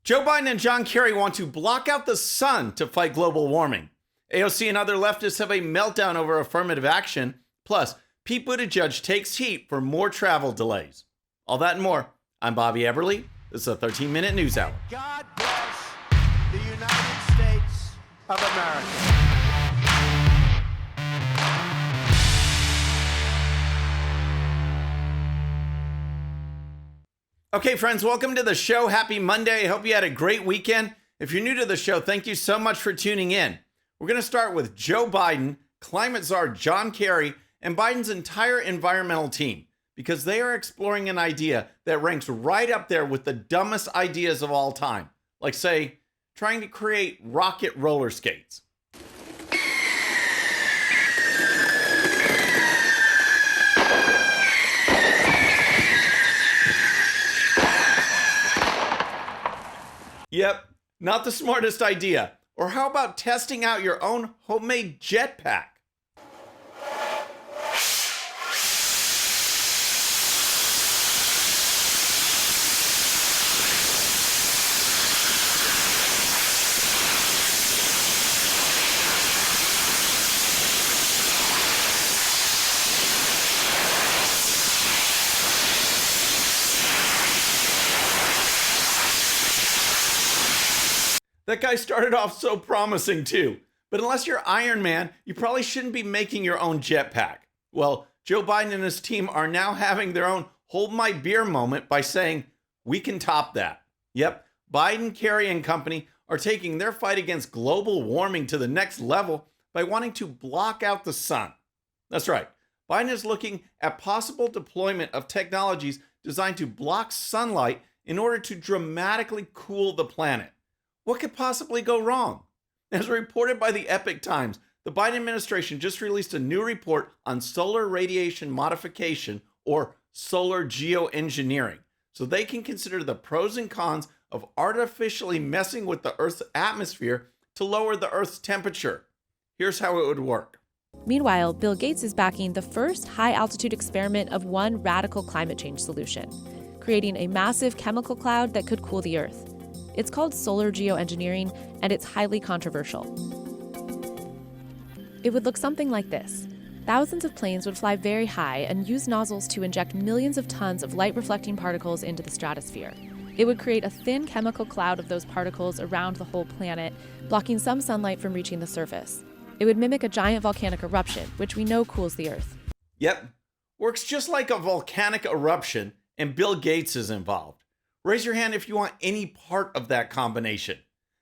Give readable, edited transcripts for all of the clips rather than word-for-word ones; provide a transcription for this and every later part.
Joe Biden and John Kerry want to block out the sun to fight global warming. AOC and other leftists have a meltdown over affirmative action. Plus, Pete Buttigieg takes heat for more travel delays. All that and more. I'm Bobby Eberle. This is a 13-minute news hour. God bless the United States of America. Okay, friends, welcome to the show. Happy Monday. I hope you had a great weekend. If you're new to the show, thank you so much for tuning in. We're going to start with Joe Biden, climate czar John Kerry, and Biden's entire environmental team, because they are exploring an idea that ranks right up there with the dumbest ideas of all time, like, say, trying to create rocket roller skates. Yep, not the smartest idea. Or how about testing out your own homemade jetpack? That guy started off so promising too. But unless you're Iron Man, you probably shouldn't be making your own jetpack. Well, Joe Biden and his team are now having their own hold my beer moment by saying, we can top that. Yep, Biden, Kerry, and company are taking their fight against global warming to the next level by wanting to block out the sun. That's right. Biden is looking at possible deployment of technologies designed to block sunlight in order to dramatically cool the planet. What could possibly go wrong? As reported by the Epic Times, the Biden administration just released a new report on solar radiation modification, or solar geoengineering, so they can consider the pros and cons of artificially messing with the Earth's atmosphere to lower the Earth's temperature. Here's how it would work. Meanwhile, Bill Gates is backing the first high-altitude experiment of one radical climate change solution, creating a massive chemical cloud that could cool the Earth. It's called solar geoengineering, and it's highly controversial. It would look something like this. Thousands of planes would fly very high and use nozzles to inject millions of tons of light-reflecting particles into the stratosphere. It would create a thin chemical cloud of those particles around the whole planet, blocking some sunlight from reaching the surface. It would mimic a giant volcanic eruption, which we know cools the Earth. Yep, works just like a volcanic eruption, and Bill Gates is involved. Raise your hand if you want any part of that combination.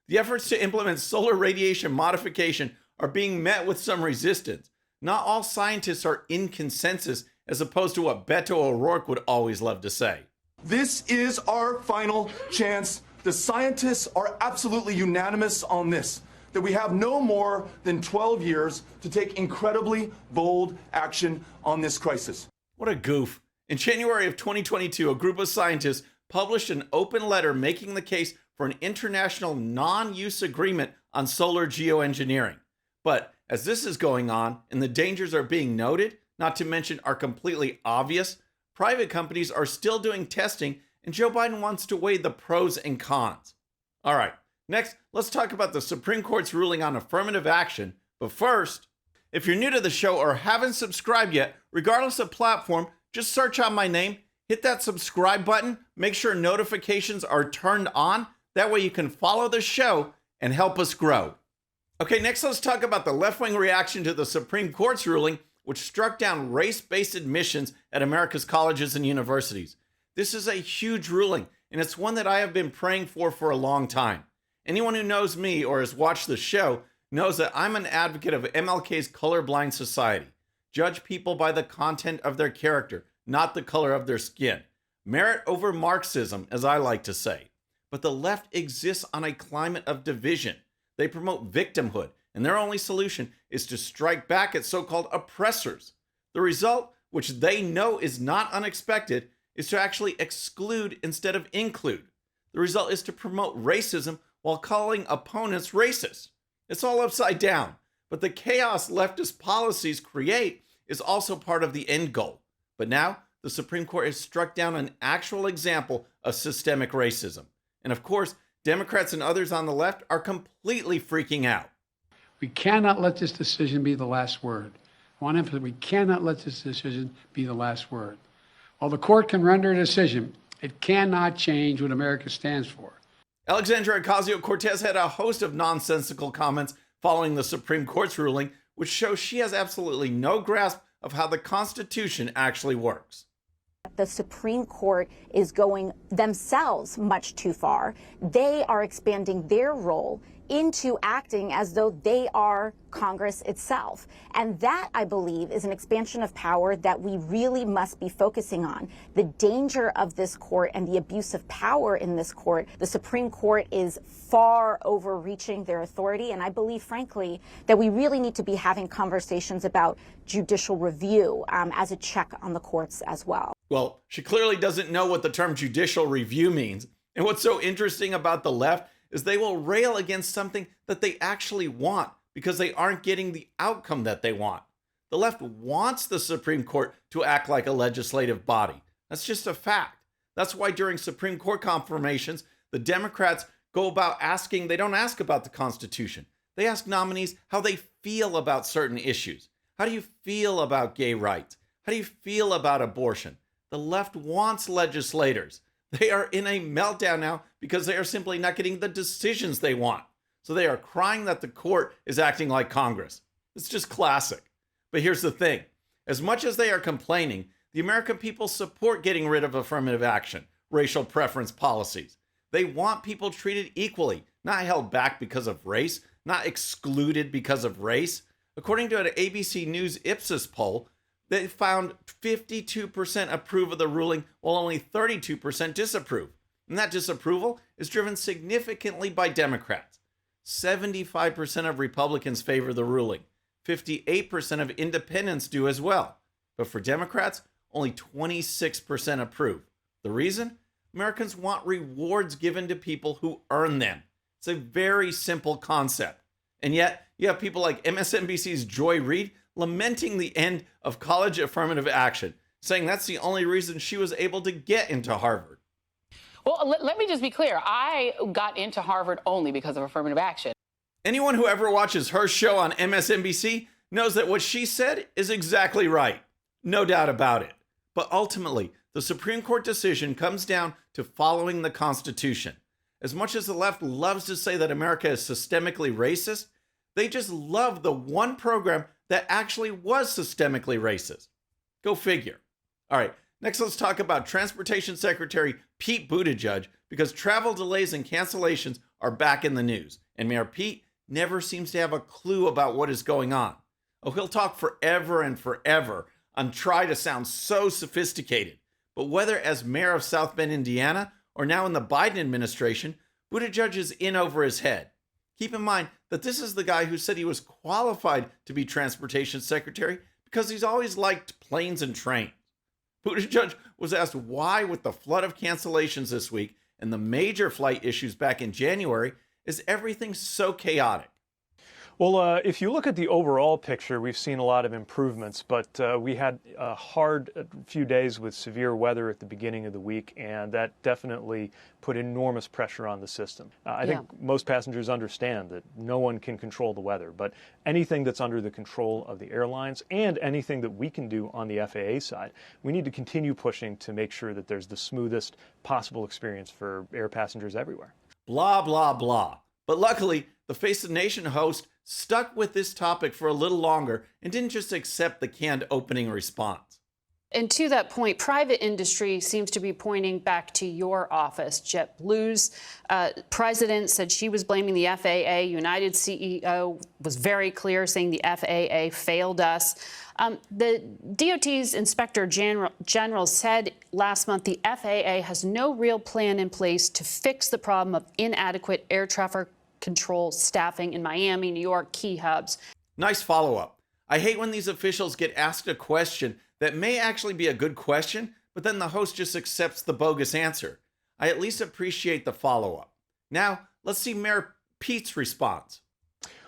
The efforts to implement solar radiation modification are being met with some resistance. Not all scientists are in consensus, as opposed to what Beto O'Rourke would always love to say. This is our final chance. The scientists are absolutely unanimous on this, that we have no more than 12 years to take incredibly bold action on this crisis. What a goof. In January of 2022, a group of scientists published an open letter making the case for an international non-use agreement on solar geoengineering. But as this is going on and the dangers are being noted, not to mention are completely obvious, private companies are still doing testing, and Joe Biden wants to weigh the pros and cons. All right, next, let's talk about the Supreme Court's ruling on affirmative action. But first, if you're new to the show or haven't subscribed yet, regardless of platform, just search out my name. Hit that subscribe button, make sure notifications are turned on. That way you can follow the show and help us grow. Okay, next let's talk about the left-wing reaction to the Supreme Court's ruling, which struck down race-based admissions at America's colleges and universities. This is a huge ruling, and it's one that I have been praying for a long time. Anyone who knows me or has watched the show knows that I'm an advocate of MLK's colorblind society. Judge people by the content of their character, not the color of their skin. Merit over Marxism, as I like to say. But the left exists on a climate of division. They promote victimhood, and their only solution is to strike back at so-called oppressors. The result, which they know is not unexpected, is to actually exclude instead of include. The result is to promote racism while calling opponents racist. It's all upside down, but the chaos leftist policies create is also part of the end goal. But now, the Supreme Court has struck down an actual example of systemic racism. And of course, Democrats and others on the left are completely freaking out. We cannot let this decision be the last word. I want to emphasize, we cannot let this decision be the last word. While the court can render a decision, it cannot change what America stands for. Alexandria Ocasio-Cortez had a host of nonsensical comments following the Supreme Court's ruling, which shows she has absolutely no grasp of how the Constitution actually works. The Supreme Court is going themselves much too far. They are expanding their role into acting as though they are Congress itself. And that, I believe, is an expansion of power that we really must be focusing on. The danger of this court and the abuse of power in this court, the Supreme Court is far overreaching their authority. And I believe, frankly, that we really need to be having conversations about judicial review as a check on the courts as well. Well, she clearly doesn't know what the term judicial review means. And what's so interesting about the left is they will rail against something that they actually want because they aren't getting the outcome that they want. The left wants the Supreme Court to act like a legislative body. That's just a fact. That's why during Supreme Court confirmations, the Democrats go about asking, they don't ask about the Constitution. They ask nominees how they feel about certain issues. How do you feel about gay rights? How do you feel about abortion? The left wants legislators. They are in a meltdown now because they are simply not getting the decisions they want. So they are crying that the court is acting like Congress. It's just classic. But here's the thing. As much as they are complaining, the American people support getting rid of affirmative action, racial preference policies. They want people treated equally, not held back because of race, not excluded because of race. According to an ABC News Ipsos poll, they found 52% approve of the ruling, while only 32% disapprove. And that disapproval is driven significantly by Democrats. 75% of Republicans favor the ruling. 58% of independents do as well. But for Democrats, only 26% approve. The reason? Americans want rewards given to people who earn them. It's a very simple concept. And yet, you have people like MSNBC's Joy Reid lamenting the end of college affirmative action, saying that's the only reason she was able to get into Harvard. Well, let me just be clear. I got into Harvard only because of affirmative action. Anyone who ever watches her show on MSNBC knows that what she said is exactly right. No doubt about it. But ultimately, the Supreme Court decision comes down to following the Constitution. As much as the left loves to say that America is systemically racist, they just love the one program that actually was systemically racist. Go figure. All right, next let's talk about Transportation Secretary Pete Buttigieg, because travel delays and cancellations are back in the news, and Mayor Pete never seems to have a clue about what is going on. Oh, he'll talk forever and forever and try to sound so sophisticated. But whether as mayor of South Bend, Indiana, or now in the Biden administration, Buttigieg is in over his head. Keep in mind that this is the guy who said he was qualified to be transportation secretary because he's always liked planes and trains. Buttigieg was asked why, with the flood of cancellations this week and the major flight issues back in January, is everything so chaotic? Well, if you look at the overall picture, we've seen a lot of improvements, but we had a hard few days with severe weather at the beginning of the week, and that definitely put enormous pressure on the system. I think most passengers understand that no one can control the weather, but anything that's under the control of the airlines and anything that we can do on the FAA side, we need to continue pushing to make sure that there's the smoothest possible experience for air passengers everywhere. Blah, blah, blah. But luckily, the Face the Nation host stuck with this topic for a little longer and didn't just accept the canned opening response. And to that point, private industry seems to be pointing back to your office. JetBlue's president said she was blaming the FAA. United CEO was very clear, saying the FAA failed us. The DOT's Inspector General said last month the FAA has no real plan in place to fix the problem of inadequate air traffic control staffing in Miami, New York, key hubs. Nice follow-up. I hate when these officials get asked a question that may actually be a good question, but then the host just accepts the bogus answer. I at least appreciate the follow-up. Now, let's see Mayor Pete's response.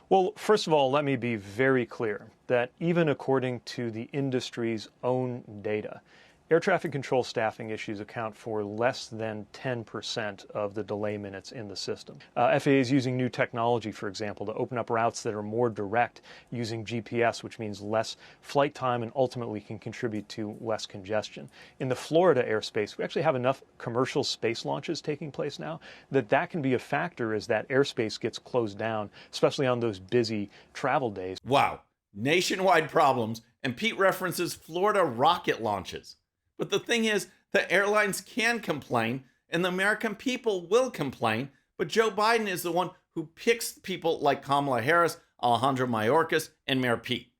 Well, first of all, let me be very clear that even according to the industry's own data, Air traffic control staffing issues account for less than 10% of the delay minutes in the system. FAA is using new technology, for example, to open up routes that are more direct using GPS, which means less flight time and ultimately can contribute to less congestion. In the Florida airspace, we actually have enough commercial space launches taking place now that can be a factor as that airspace gets closed down, especially on those busy travel days. Wow, nationwide problems, and Pete references Florida rocket launches. But the thing is, the airlines can complain, and the American people will complain, but Joe Biden is the one who picks people like Kamala Harris, Alejandro Mayorkas, and Mayor Pete.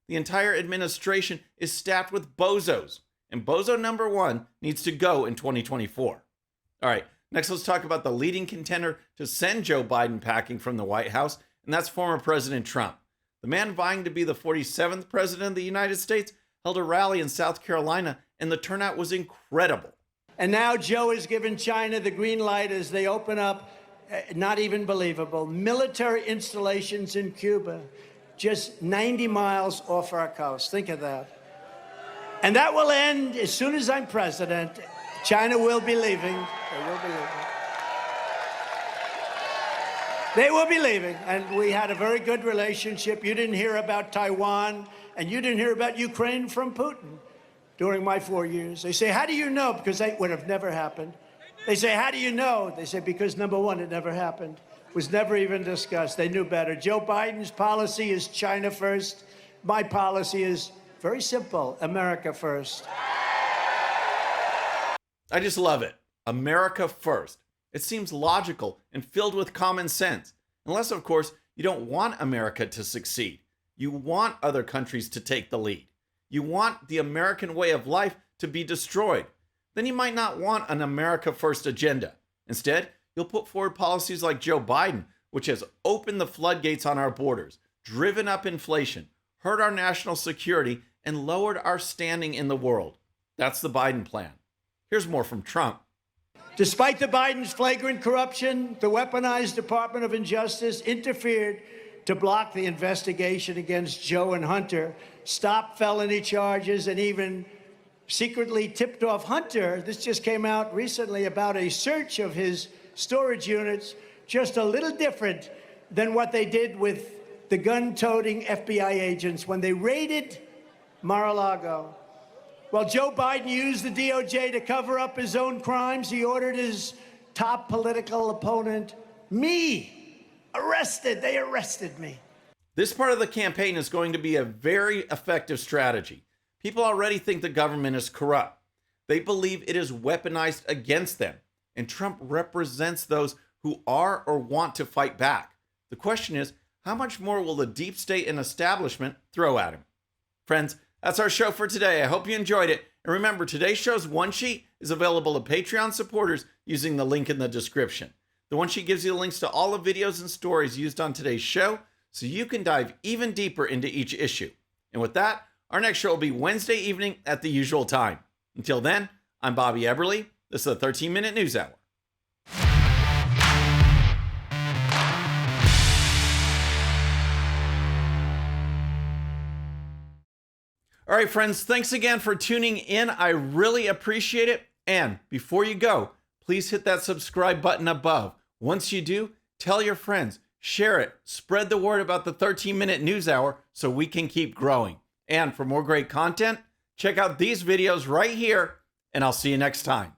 The entire administration is staffed with bozos, and bozo number one needs to go in 2024. All right, next let's talk about the leading contender to send Joe Biden packing from the White House, and that's former President Trump. The man vying to be the 47th president of the United States held a rally in South Carolina, and the turnout was incredible. And now Joe has given China the green light as they open up, not even believable, military installations in Cuba, just 90 miles off our coast. Think of that. And that will end as soon as I'm president. China will be leaving. They will be leaving. They will be leaving. And we had a very good relationship. You didn't hear about Taiwan, and you didn't hear about Ukraine from Putin during my 4 years. They say, how do you know? Because that would have never happened. They say, how do you know? They say, because number one, it never happened. It was never even discussed. They knew better. Joe Biden's policy is China first. My policy is very simple, America first. I just love it. America first. It seems logical and filled with common sense. Unless, of course, you don't want America to succeed. You want other countries to take the lead. You want the American way of life to be destroyed. Then you might not want an America first agenda. Instead, you'll put forward policies like Joe Biden, which has opened the floodgates on our borders, driven up inflation, hurt our national security, and lowered our standing in the world. That's the Biden plan. Here's more from Trump. Despite the Biden's flagrant corruption, the weaponized Department of Justice interfered to block the investigation against Joe and Hunter, stopped felony charges, and even secretly tipped off Hunter. This just came out recently about a search of his storage units, just a little different than what they did with the gun-toting FBI agents when they raided Mar-a-Lago. Well, Joe Biden used the DOJ to cover up his own crimes. He ordered his top political opponent, me, arrested. They arrested me. This part of the campaign is going to be a very effective strategy. People already think the government is corrupt. They believe it is weaponized against them. And Trump represents those who are or want to fight back. The question is, how much more will the deep state and establishment throw at him? Friends, that's our show for today. I hope you enjoyed it. And remember, today's show's one sheet is available to Patreon supporters using the link in the description. The one sheet gives you the links to all the videos and stories used on today's show, so you can dive even deeper into each issue. And with that, our next show will be Wednesday evening at the usual time. Until then, I'm Bobby Eberle. This is the 13-Minute News Hour. All right, friends, thanks again for tuning in. I really appreciate it. And before you go, please hit that subscribe button above. Once you do, tell your friends, share it, spread the word about the 13-Minute News Hour so we can keep growing. And for more great content, check out these videos right here, and I'll see you next time.